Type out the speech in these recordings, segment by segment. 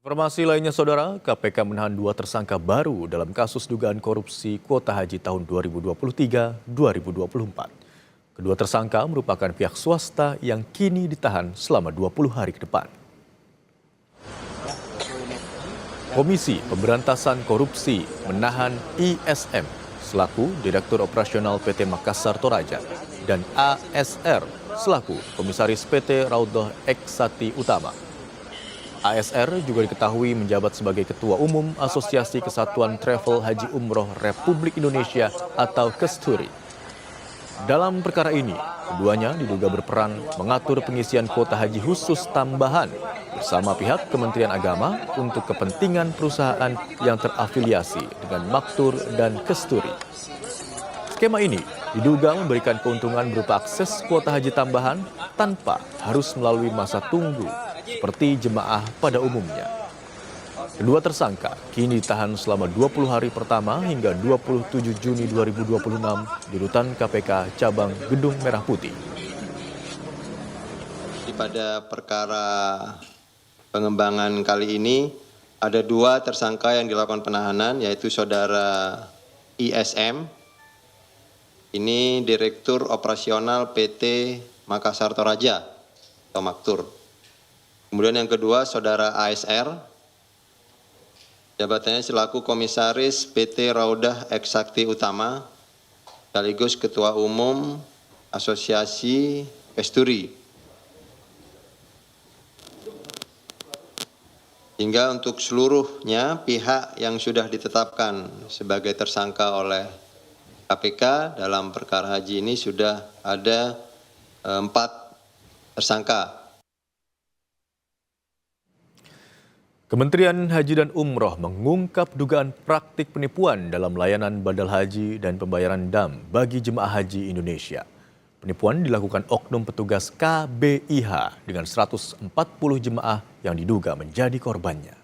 Informasi lainnya, Saudara, KPK menahan 2 tersangka baru dalam kasus dugaan korupsi kuota haji tahun 2023-2024. Kedua tersangka merupakan pihak swasta yang kini ditahan selama 20 hari ke depan. Komisi Pemberantasan Korupsi menahan ISM selaku Direktur Operasional PT Makassar Toraja dan ASR selaku Komisaris PT Raudhah Eksati Utama. ASR juga diketahui menjabat sebagai Ketua Umum Asosiasi Kesatuan Travel Haji Umroh Republik Indonesia atau KESTURI. Dalam perkara ini, keduanya diduga berperan mengatur pengisian kuota haji khusus tambahan bersama pihak Kementerian Agama untuk kepentingan perusahaan yang terafiliasi dengan Maktur dan KESTURI. Skema ini diduga memberikan keuntungan berupa akses kuota haji tambahan tanpa harus melalui masa tunggu seperti jemaah pada umumnya. Kedua tersangka kini ditahan selama 20 hari pertama hingga 27 Juni 2026 di Rutan KPK Cabang Gedung Merah Putih. Pada perkara pengembangan kali ini ada 2 tersangka yang dilakukan penahanan, yaitu saudara ISM, ini Direktur Operasional PT Makassar Toraja atau Maktur. Kemudian yang kedua saudara ASR, jabatannya selaku Komisaris PT Raudhah Eksati Utama, sekaligus Ketua Umum Asosiasi KESTURI. Hingga untuk seluruhnya pihak yang sudah ditetapkan sebagai tersangka oleh KPK dalam perkara haji ini sudah ada 4 tersangka. Kementerian Haji dan Umroh mengungkap dugaan praktik penipuan dalam layanan badal haji dan pembayaran dam bagi jemaah haji Indonesia. Penipuan dilakukan oknum petugas KBIH dengan 140 jemaah yang diduga menjadi korbannya.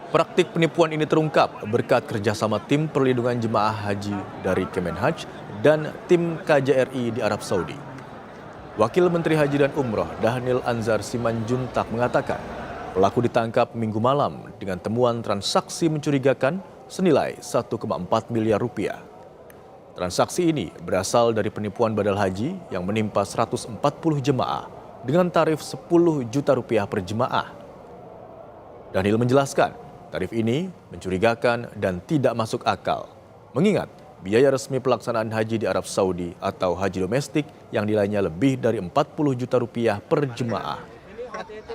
Praktik penipuan ini terungkap berkat kerjasama tim perlindungan jemaah haji dari Kemenhaj dan tim KJRI di Arab Saudi. Wakil Menteri Haji dan Umroh Dhanil Anzar Simanjuntak mengatakan pelaku ditangkap Minggu malam dengan temuan transaksi mencurigakan senilai 1,4 miliar rupiah. Transaksi ini berasal dari penipuan badal haji yang menimpa 140 jemaah dengan tarif 10 juta rupiah per jemaah. Dhanil menjelaskan tarif ini mencurigakan dan tidak masuk akal, mengingat biaya resmi pelaksanaan haji di Arab Saudi atau haji domestik yang nilainya lebih dari 40 juta rupiah per jemaah.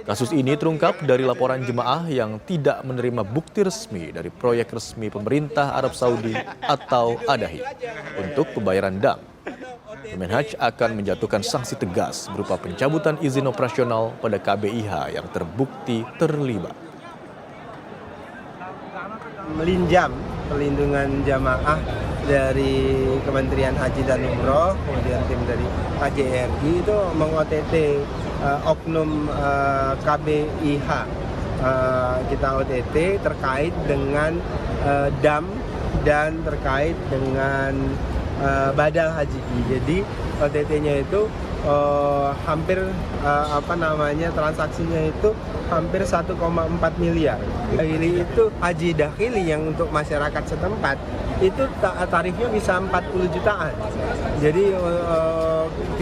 Kasus ini terungkap dari laporan jemaah yang tidak menerima bukti resmi dari proyek resmi pemerintah Arab Saudi atau ADAHI untuk pembayaran dam. Kemenhaj akan menjatuhkan sanksi tegas berupa pencabutan izin operasional pada KBIH yang terbukti terlibat. Melinjam perlindungan jamaah dari Kementerian Haji dan Umroh, kemudian tim dari KJRI itu meng-OTT oknum KBIH. Kita OTT terkait dengan dam dan terkait dengan badal haji. Jadi OTT-nya itu hampir transaksinya itu hampir 1,4 miliar. Ini itu haji dakhili yang untuk masyarakat setempat itu tarifnya bisa 40 jutaan. Jadi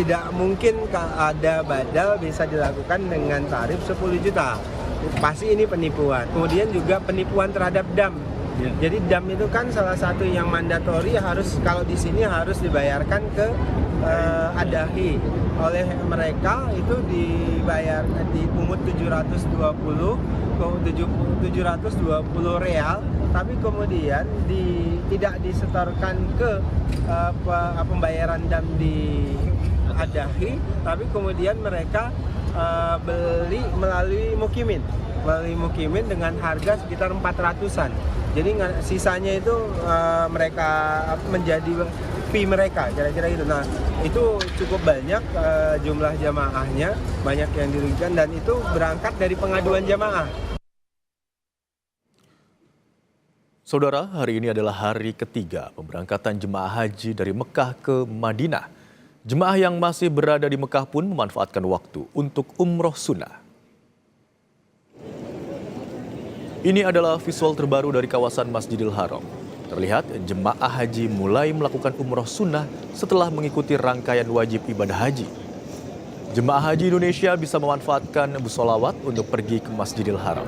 tidak mungkin ada badal bisa dilakukan dengan tarif 10 juta. Pasti ini penipuan. Kemudian juga penipuan terhadap dam. Jadi dam itu kan salah satu yang mandatori, harus kalau di sini harus dibayarkan ke ADAHI. Oleh mereka itu dibayar di pungut 720 real, tapi kemudian tidak disetorkan ke pembayaran dam di ADAHI, tapi kemudian mereka beli melalui mukimin dengan harga sekitar 400-an. Jadi sisanya itu mereka menjadi fee mereka, kira-kira itu. Nah, itu cukup banyak jumlah jamaahnya, banyak yang dirugikan, dan itu berangkat dari pengaduan jamaah. Saudara, hari ini adalah hari ketiga pemberangkatan jemaah haji dari Mekah ke Madinah. Jemaah yang masih berada di Mekah pun memanfaatkan waktu untuk umroh sunnah. Ini adalah visual terbaru dari kawasan Masjidil Haram. Terlihat jemaah haji mulai melakukan umroh sunnah setelah mengikuti rangkaian wajib ibadah haji. Jemaah haji Indonesia bisa memanfaatkan bus sholawat untuk pergi ke Masjidil Haram.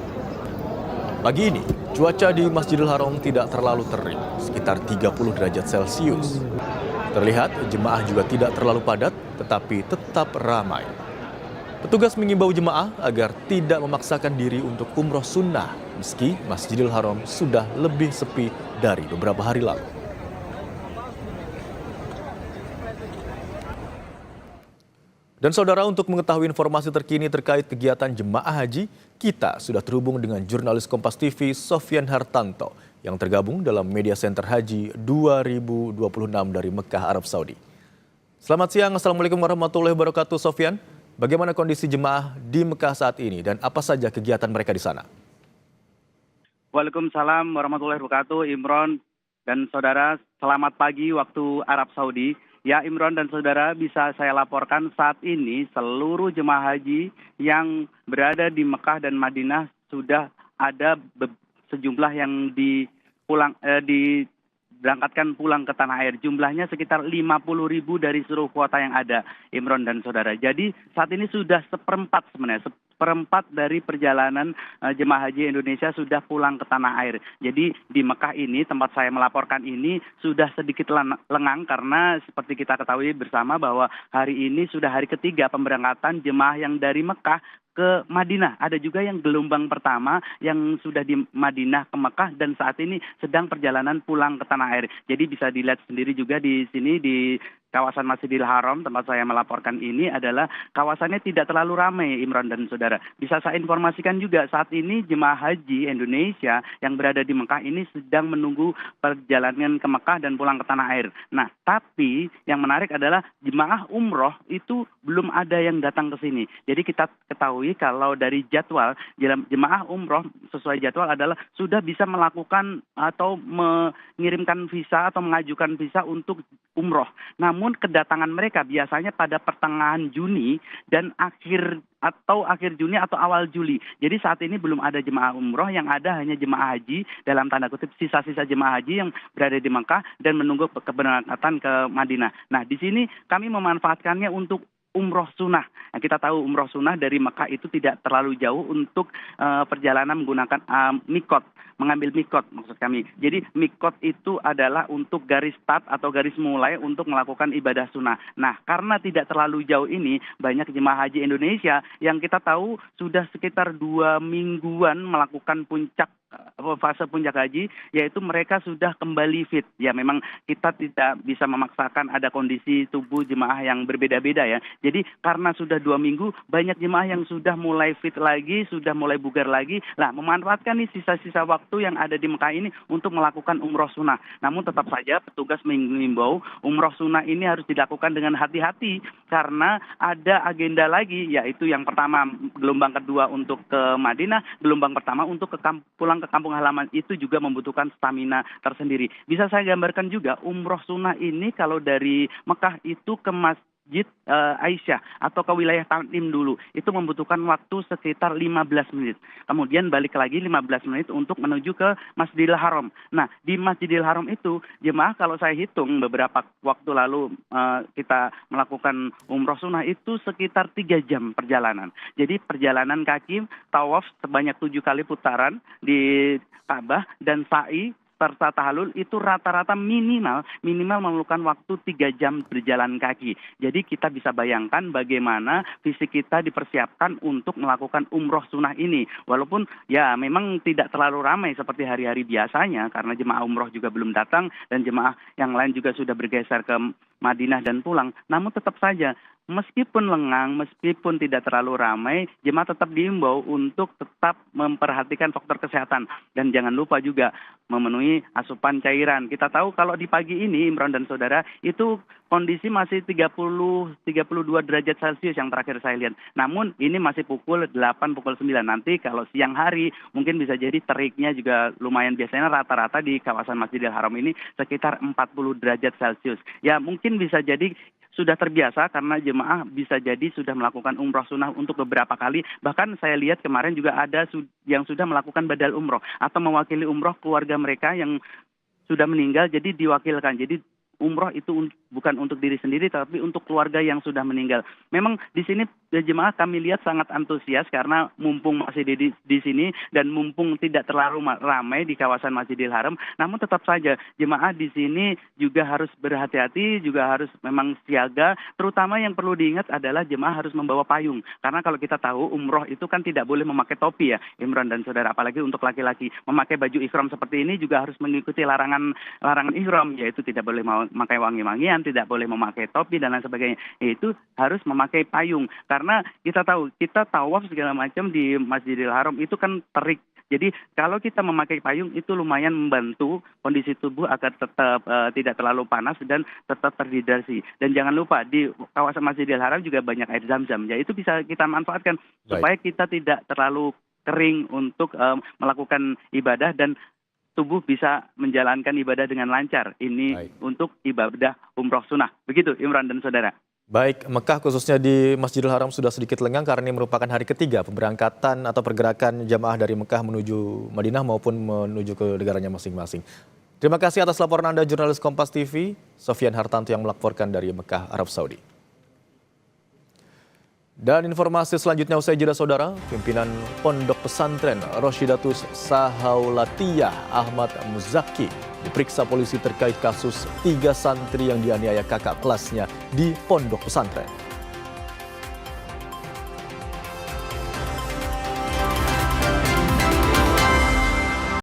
Pagi ini, cuaca di Masjidil Haram tidak terlalu terik, sekitar 30 derajat Celcius. Terlihat jemaah juga tidak terlalu padat, tetapi tetap ramai. Petugas mengimbau jemaah agar tidak memaksakan diri untuk umroh sunnah, meski Masjidil Haram sudah lebih sepi dari beberapa hari lalu. Dan saudara, untuk mengetahui informasi terkini terkait kegiatan jemaah haji, kita sudah terhubung dengan jurnalis Kompas TV Sofyan Hartanto yang tergabung dalam Media Center Haji 2026 dari Mekah, Arab Saudi. Selamat siang, Assalamualaikum warahmatullahi wabarakatuh, Sofyan. Bagaimana kondisi jemaah di Mekah saat ini dan apa saja kegiatan mereka di sana? Waalaikumsalam warahmatullahi wabarakatuh, Imron dan saudara, selamat pagi waktu Arab Saudi. Ya, Imron dan saudara, bisa saya laporkan saat ini seluruh jemaah haji yang berada di Mekah dan Madinah sudah ada sejumlah yang diberangkatkan pulang ke tanah air. Jumlahnya sekitar 50.000 dari seluruh kuota yang ada, Imron dan saudara. Jadi saat ini sudah seperempat sebenarnya, seperempat dari perjalanan jemaah haji Indonesia sudah pulang ke tanah air. Jadi di Mekah ini, tempat saya melaporkan ini, sudah sedikit lengang karena seperti kita ketahui bersama bahwa hari ini sudah hari ketiga pemberangkatan jemaah yang dari Mekah ke Madinah. Ada juga yang gelombang pertama yang sudah di Madinah ke Mekah dan saat ini sedang perjalanan pulang ke tanah air. Jadi bisa dilihat sendiri juga di sini di kawasan Masjidil Haram tempat saya melaporkan ini adalah kawasannya tidak terlalu ramai, Imran dan saudara. Bisa saya informasikan juga saat ini jemaah haji Indonesia yang berada di Mekah ini sedang menunggu perjalanan ke Mekah dan pulang ke tanah air. Nah, tapi yang menarik adalah jemaah umroh itu belum ada yang datang ke sini. Jadi kita ketahui kalau dari jadwal jemaah umroh sesuai jadwal adalah sudah bisa melakukan atau mengirimkan visa atau mengajukan visa untuk umroh. Namun kedatangan mereka biasanya pada pertengahan Juni dan akhir Juni atau awal Juli. Jadi saat ini belum ada jemaah umroh, yang ada hanya jemaah haji dalam tanda kutip sisa-sisa jemaah haji yang berada di Mekah dan menunggu keberangkatan ke Madinah. Nah, di sini kami memanfaatkannya untuk umroh sunnah. Nah, kita tahu umroh sunnah dari Mekah itu tidak terlalu jauh untuk perjalanan menggunakan mikot, mengambil mikot maksud kami. Jadi mikot itu adalah untuk garis start atau garis mulai untuk melakukan ibadah sunnah. Nah, karena tidak terlalu jauh ini, banyak jemaah haji Indonesia yang kita tahu sudah sekitar 2 mingguan melakukan fase puncak haji, yaitu mereka sudah kembali fit. Ya, memang kita tidak bisa memaksakan, ada kondisi tubuh jemaah yang berbeda-beda ya. Jadi karena sudah 2 minggu, banyak jemaah yang sudah mulai fit lagi, sudah mulai bugar lagi. Nah, memanfaatkan nih sisa-sisa waktu yang ada di Mekah ini untuk melakukan umroh sunnah. Namun tetap saja petugas mengimbau umroh sunnah ini harus dilakukan dengan hati-hati karena ada agenda lagi, yaitu yang pertama gelombang kedua untuk ke Madinah, gelombang pertama untuk pulang ke kampung halaman itu juga membutuhkan stamina tersendiri. Bisa saya gambarkan juga umroh sunnah ini kalau dari Mekah itu ke Masjid Aisyah atau ke wilayah Tanim dulu itu membutuhkan waktu sekitar 15 menit. Kemudian balik lagi 15 menit untuk menuju ke Masjidil Haram. Nah, di Masjidil Haram itu jemaah kalau saya hitung beberapa waktu lalu kita melakukan umroh sunnah itu sekitar 3 jam perjalanan. Jadi perjalanan kaki tawaf sebanyak 7 kali putaran di Ka'bah dan sa'i serta tahallul itu rata-rata minimal memerlukan waktu 3 jam berjalan kaki. Jadi kita bisa bayangkan bagaimana fisik kita dipersiapkan untuk melakukan umroh sunnah ini. Walaupun ya memang tidak terlalu ramai seperti hari-hari biasanya karena jemaah umroh juga belum datang dan jemaah yang lain juga sudah bergeser ke Madinah dan pulang. Namun tetap saja meskipun lengang, meskipun tidak terlalu ramai, jemaah tetap diimbau untuk tetap memperhatikan faktor kesehatan. Dan jangan lupa juga memenuhi asupan cairan. Kita tahu kalau di pagi ini, Imran dan saudara, itu kondisi masih 32 derajat Celcius yang terakhir saya lihat. Namun ini masih pukul 8, pukul 9. Nanti kalau siang hari mungkin bisa jadi teriknya juga lumayan. Biasanya rata-rata di kawasan Masjidil Haram ini sekitar 40 derajat Celcius. Ya mungkin bisa jadi sudah terbiasa karena jemaah bisa jadi sudah melakukan umroh sunnah untuk beberapa kali. Bahkan saya lihat kemarin juga ada yang sudah melakukan badal umroh atau mewakili umroh keluarga mereka yang sudah meninggal, jadi diwakilkan. Jadi umroh itu bukan untuk diri sendiri tapi untuk keluarga yang sudah meninggal. Memang di sini jemaah kami lihat sangat antusias karena mumpung masih di sini dan mumpung tidak terlalu ramai di kawasan Masjidil Haram, namun tetap saja jemaah di sini juga harus berhati-hati, juga harus memang siaga. Terutama yang perlu diingat adalah jemaah harus membawa payung. Karena kalau kita tahu umroh itu kan tidak boleh memakai topi ya, Imron dan saudara, apalagi untuk laki-laki. Memakai baju ihram seperti ini juga harus mengikuti larangan ihram, yaitu tidak boleh memakai wangi-wangian, tidak boleh memakai topi dan lain sebagainya. Itu harus memakai payung karena kita tahu kita tawaf segala macam di Masjidil Haram itu kan terik. Jadi kalau kita memakai payung itu lumayan membantu kondisi tubuh agar tetap tidak terlalu panas dan tetap terhidrasi. Dan jangan lupa di kawasan Masjidil Haram juga banyak air zam-zam. Ya itu bisa kita manfaatkan supaya kita tidak terlalu kering untuk melakukan ibadah dan tubuh bisa menjalankan ibadah dengan lancar. Ini untuk ibadah umroh sunnah. Begitu Imran dan saudara. Baik, Mekah khususnya di Masjidil Haram sudah sedikit lengang karena ini merupakan hari ketiga pemberangkatan atau pergerakan jamaah dari Mekah menuju Madinah maupun menuju ke negaranya masing-masing. Terima kasih atas laporan Anda jurnalis Kompas TV, Sofian Hartanto yang melaporkan dari Mekah, Arab Saudi. Dan informasi selanjutnya usai jeda saudara, pimpinan Pondok Pesantren Roshidatus Sahaulatiah Ahmad Muzaki diperiksa polisi terkait kasus 3 santri yang dianiaya kakak kelasnya di Pondok Pesantren.